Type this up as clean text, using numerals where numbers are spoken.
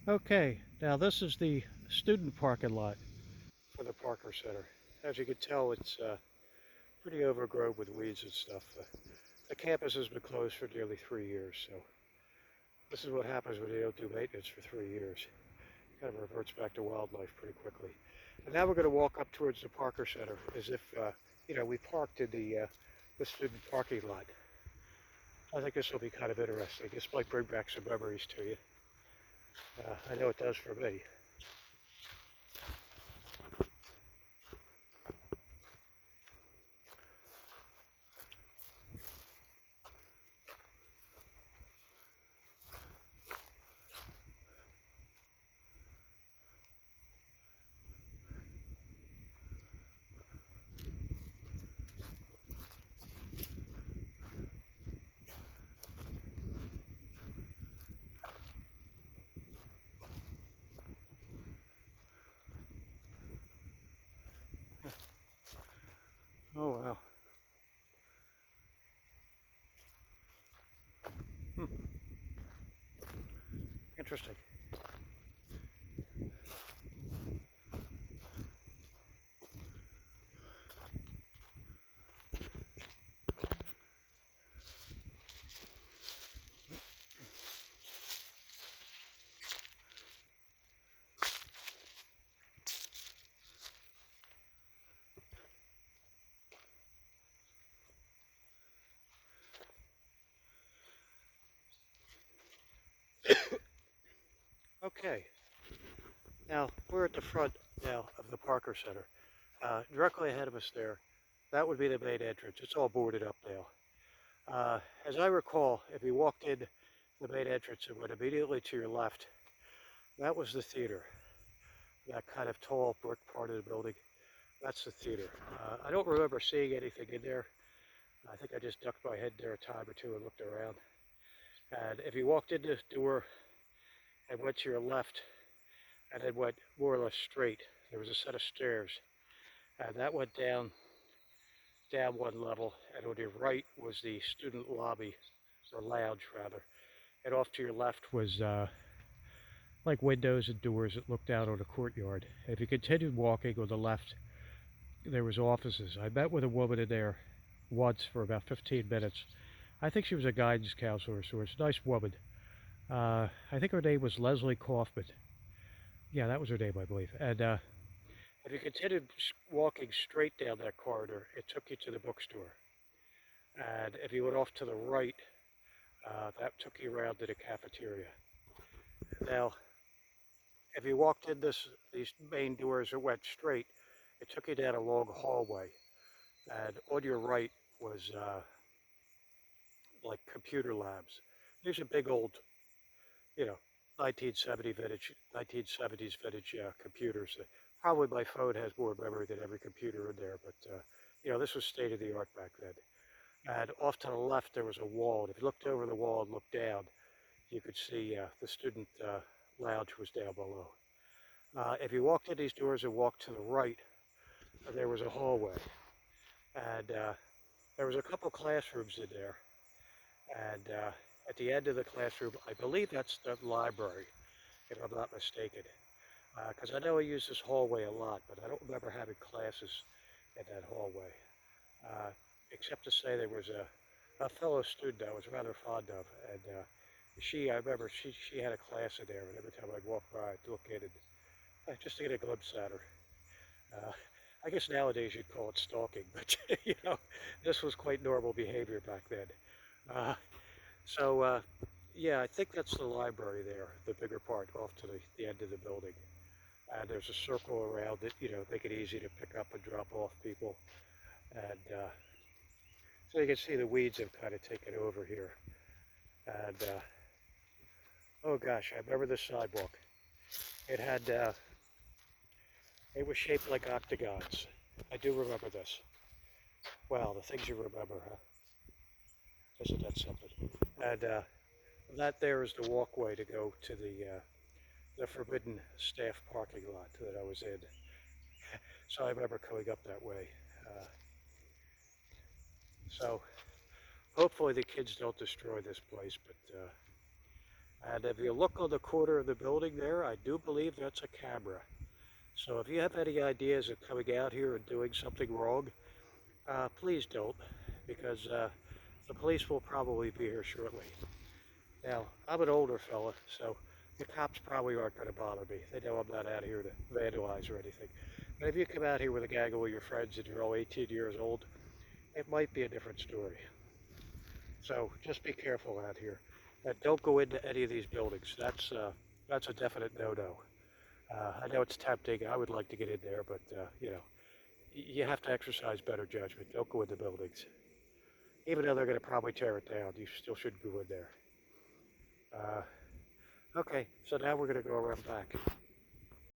Okay, now this is the student parking lot for the Parker Center. As you can tell, it's pretty overgrown with weeds and stuff. The campus has been closed for nearly 3 years, so this is what happens when you don't do maintenance for 3 years. It kind of reverts back to wildlife pretty quickly. And now we're going to walk up towards the Parker Center as if, we parked in the student parking lot. I think this will be kind of interesting. This might bring back some memories to you. I know it does for me. Oh, wow. Hmm. Interesting. Okay, now we're at the front now of the Parker Center. Directly ahead of us there, that would be the main entrance. It's all boarded up now. As I recall, if you walked in the main entrance and went immediately to your left, that was the theater. That kind of tall brick part of the building, that's the theater. I don't remember seeing anything in there. I think I just ducked my head there a time or two and looked around. And if you walked in this door and went to your left and then went more or less straight, there was a set of stairs. And that went down one level, and on your right was the student lobby, or lounge rather. And off to your left was like windows and doors that looked out on a courtyard. If you continued walking on the left, there was offices. I met with a woman in there once for about 15 minutes. I think she was a guidance counselor, so it's a nice woman. I think her name was Leslie Kaufman. Yeah, that was her name, I believe. And if you continued walking straight down that corridor, it took you to the bookstore. And if you went off to the right, that took you around to the cafeteria. Now, if you walked in these main doors and went straight, it took you down a long hallway. And on your right was like computer labs. These are big old, you know, 1970s vintage computers. Probably my phone has more memory than every computer in there, but this was state of the art back then. And off to the left, there was a wall. And if you looked over the wall and looked down, you could see the student lounge was down below. If you walked in these doors and walked to the right, there was a hallway. And there was a couple classrooms in there. And at the end of the classroom, I believe that's the library, if I'm not mistaken. Because I know I use this hallway a lot, but I don't remember having classes in that hallway. Uh, Except to say there was a fellow student I was rather fond of, and I remember she had a class in there, and every time I'd walk by, I'd look in and just to get a glimpse at her. Uh, I guess nowadays you'd call it stalking, but this was quite normal behavior back then. Uh, so yeah, I think that's the library there, the bigger part off to the end of the building. And there's a circle around it, make it easy to pick up and drop off people. And so you can see the weeds have kind of taken over here. And oh gosh, I remember this sidewalk. It had, it was shaped like octagons. I do remember this. Wow, the things you remember, huh? Isn't that something? And that there is the walkway to go to the forbidden staff parking lot that I was in. So I remember coming up that way. So hopefully the kids don't destroy this place, but And if you look on the corner of the building there, I do believe that's a camera. So if you have any ideas of coming out here and doing something wrong, please don't, because the police will probably be here shortly. Now, I'm an older fella, so the cops probably aren't going to bother me. They know I'm not out here to vandalize or anything. But if you come out here with a gang of your friends and you're all 18 years old, it might be a different story. So just be careful out here. And don't go into any of these buildings. That's a definite no-no. I know it's tempting. I would like to get in there, but you have to exercise better judgment. Don't go in the buildings. Even though they're going to probably tear it down, you still shouldn't go in there. Okay, so now we're going to go around back.